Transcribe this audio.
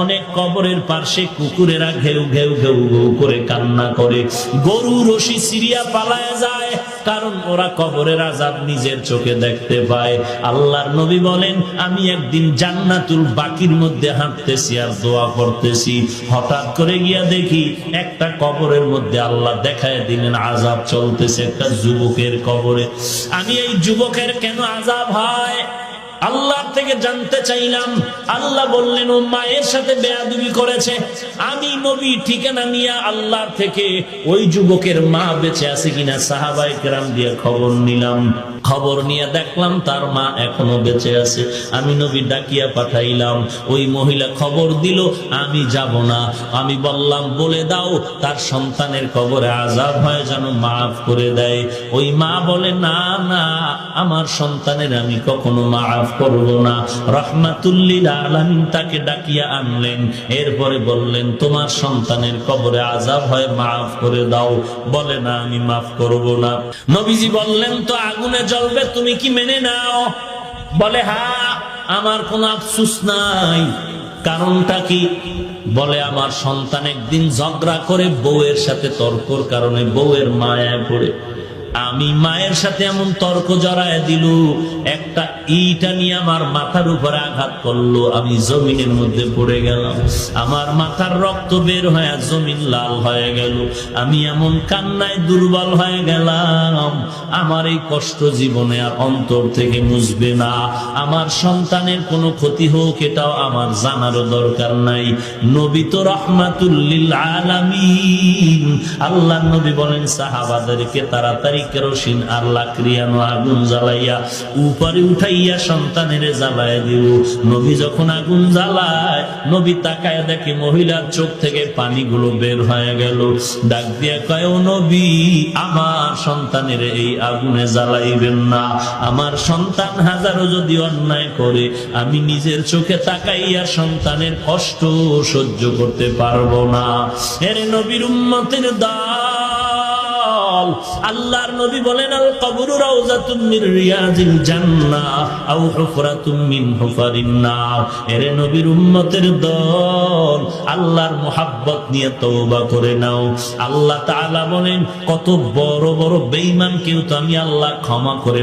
অনেক কবরের পাশে কুকুরেরা ঘেউ ঘেউ ঘেউ ঘেউ করে কান্না করে, গরু রশি সিরিয়া পালায় যায়, কারণ ওরা কবরের আযাব নিজের চোখে দেখতে পায়। আল্লাহর নবী বলেন, আমি একদিন জান্নাতুল বাকির মধ্যে হাঁটতেছি আর দোয়া করতেছি, হঠাৎ করে গিয়া দেখি একটা কবরের মধ্যে আল্লাহ দেখায় দিলেন আযাব চলতেছে একটা যুবকের কবরে। আমি এই যুবকের কেন আযাব হয় আল্লাহ থেকে জানতে চাইলাম। আল্লাহ বললেন, ও মায়ের সাথে বেয়াদবি করেছে। আমি নবী ঠিকানা নিয়ে আল্লাহর থেকে ওই যুবকের মা বেঁচে আছে কিনা সাহাবায়ে কেরাম দিয়ে খবর নিলাম। খবর নিয়ে দেখলাম তার মা এখনো বেঁচে আছে। আমি নবী ডাকিয়া পাঠাইলাম, ওই মহিলা খবর দিল আমি যাব না। আমি বললাম, বলে দাও তার সন্তানের কবরে আযাব হয় যেন মাফ করে দেয়। ওই মা বলে, না না, আমার সন্তানের আমি কখনো মাফ করব না। রাহমাতুল লিল আলামিন তাকে ডাকিয়া আনলেন, এরপরে বললেন, তোমার সন্তানের কবরে আযাব হয় মাফ করে দাও। বলে, না আমি মাফ করব না। নবীজি বললেন, তো আগুনে জ্বলবে, তুমি কি মেনে নাও? বলে, হ্যাঁ, আমার কোনো আফসোস নাই। কারণটা কি? বলে, আমার সন্তান একদিন ঝগড়া করে বউয়ের সাথে তর্কর কারণে বউয়ের মায়ায় পড়ে আমি মায়ের সাথে এমন তর্ক জড়ায় দিল, একটা ইটা নিয়ে আমার মাথার উপরে আঘাত করলো, আমি জমিনের মধ্যে পড়ে গেলাম। আমার মাথার রক্ত বের হয়ে জমিন লাল হয়ে গেল। আমি এমন কান্নায় দুর্বল হয়ে গেলাম, আমার এই কষ্ট জীবনে আর অন্তর থেকে মুছবে না। আমার সন্তানের কোনো ক্ষতি হোক এটাও আমার জানারও দরকার নাই। নবী তো রাহমাতুল লিল আলামিন। আল্লাহর নবী বলেন সাহাবাদেরকে তাড়াতাড়ি কেরোসিন আর লাকড়িয়ানো আগুন জ্বালাইয়া উপরে উঠাইয়া সন্তানের জ্বালায় দিও। নবী যখন আগুন জ্বালায়, নবী তাকায় দেখে মহিলার চোখ থেকে পানিগুলো বের হয়ে গেল। ডাক দিয়া কয়, ও নবী, আমার সন্তানের এই আগুনে জ্বালাইবেন না। আমার সন্তান হাজারো যদি অন্যায় করে, আমি নিজের চোখে তাকাইয়া সন্তানের কষ্ট সহ্য করতে পারবো না। এর নবীর উম্মতের দল, আল্লাহর নবী বলেন, আল কবরু রাউযাতুম মির রিয়াজিল জান্নাহ আও হুফরাতুম মিন হুফারিন নার। এর নবীর উম্মতের দল, আল্লাহর মুহাব্বত নিয়ে তওবা করে নাও। আল্লাহ তাআলা বলেন, কত বড় বড় বেঈমানকেও তো আমি আল্লাহ ক্ষমা করে